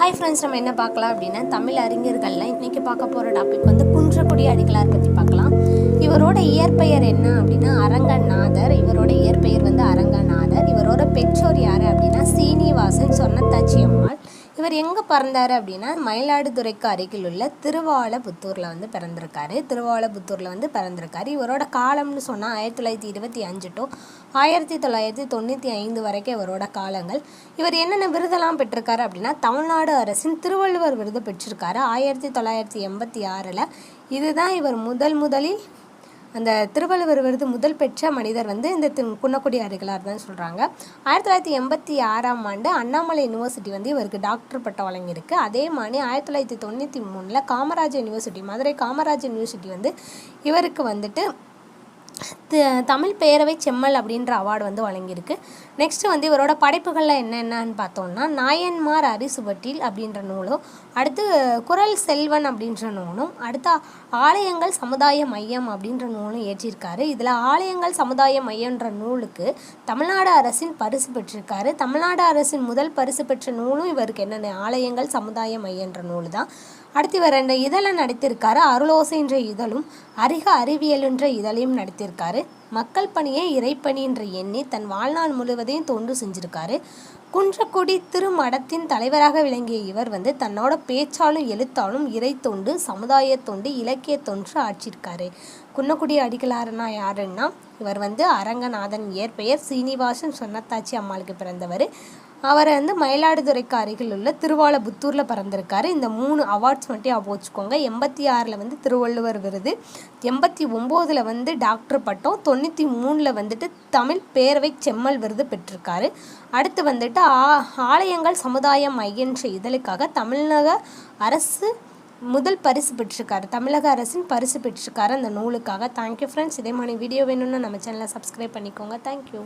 Hi friends, நம்ம என்ன பார்க்கலாம் அப்படின்னா தமிழ் அறிஞர்களில் இன்றைக்கி பார்க்க போகிற டாபிக் வந்து குன்றக்குடி அடிகளார் பற்றி பார்க்கலாம். இவரோட இயற்பெயர் என்ன அப்படின்னா அரங்கநாதர். இவரோட இயற்பெயர் வந்து அரங்கநாதர். இவரோட பெற்றோர் யார் அப்படின்னா சீனிவாசன், சொன்னத்தாச்சி அம்மாள். இவர் எங்கே பிறந்தார் அப்படின்னா மயிலாடுதுறைக்கு அருகில் உள்ள திருவாலபுத்தூரில் வந்து பிறந்திருக்காரு. இவரோட காலம்னு சொன்னால் 1925 to 1995 வரைக்கும் இவரோட காலங்கள். இவர் என்னென்ன விருதெல்லாம் பெற்றிருக்காரு அப்படின்னா தமிழ்நாடு அரசின் திருவள்ளுவர் விருது பெற்றிருக்காரு 1986. இதுதான் இவர் முதலில் அந்த திருவள்ளுவர் விருது முதல் பெற்ற மனிதர் வந்து இந்த குன்னக்குடி அடிகளார் தான் சொல்கிறாங்க. 1986 அண்ணாமலை யூனிவர்சிட்டி வந்து இவருக்கு டாக்டர் பட்டம் வழங்கியிருக்கு. அதே மாதிரி 1993 காமராஜர் யூனிவர்சிட்டி, மதுரை காமராஜர் யூனிவர்சிட்டி வந்து இவருக்கு வந்துட்டு தமிழ் பேரவை செம்மல் அப்படின்ற அவார்டு வந்து வழங்கியிருக்கு. நெக்ஸ்ட்டு வந்து இவரோட படைப்புகளில் என்னென்னு பார்த்தோம்னா நாயன்மார் அரிசுவட்டில் அப்படின்ற நூலும், அடுத்து குறள் செல்வன் அப்படின்ற நூலும், அடுத்து ஆலயங்கள் சமுதாய மையம் அப்படின்ற நூலும் இயற்றியிருக்காரு. இதில் ஆலயங்கள் சமுதாய மையன்ற நூலுக்கு தமிழ்நாடு அரசின் பரிசு பெற்றிருக்காரு. தமிழ்நாடு அரசின் முதல் பரிசு பெற்ற நூலும் இவருக்கு என்னென்ன ஆலயங்கள் சமுதாய மையன்ற நூல் தான். அடுத்து இவர் 2 இதழை நடித்திருக்காரு. அருளோசை என்ற இதழும் அறிக அறிவியல் என்ற இதழையும் நடித்திருக்காரு. மக்கள் பணியை இறைப்பணி என்று எண்ணி தன் வாழ்நாள் முழுவதையும் தொண்டு செஞ்சிருக்காரு. குன்றக்குடி திருமடத்தின் தலைவராக விளங்கிய இவர் வந்து தன்னோட பேச்சாலும் எழுத்தாலும் இறை தொண்டு, சமுதாய தொண்டு, இலக்கிய தொன்று ஆற்றியிருக்காரு. குன்னக்குடி அடிகளார்னா யாருன்னா இவர் வந்து அரங்கநாதன், இயற்பெயர் சீனிவாசன், சொன்னத்தாச்சி அம்மாளுக்கு பிறந்தவர். அவர் வந்து மயிலாடுதுறைக்கு அருகில் உள்ள திருவாலபுத்தூரில் பிறந்திருக்காரு. இந்த 3 அவார்ட்ஸ் மட்டும் வச்சுக்கோங்க. 86 வந்து திருவள்ளுவர் விருது, 89 வந்து டாக்டர் பட்டம், 93 வந்துட்டு தமிழ் பேரவை செம்மல் விருது பெற்றிருக்காரு. அடுத்து வந்துட்டு ஆலயங்கள் சமுதாய மையன்ற இதழுக்காக தமிழக அரசு முதல் பரிசு பெற்றிருக்காரு. தமிழக அரசின் பரிசு பெற்றிருக்காரு அந்த நூலுக்காக. Thank you friends. இதே மாதிரி வீடியோ வேணும்னா நம்ம சேனலை சப்ஸ்கிரைப் பண்ணிக்கோங்க. தேங்க்யூ.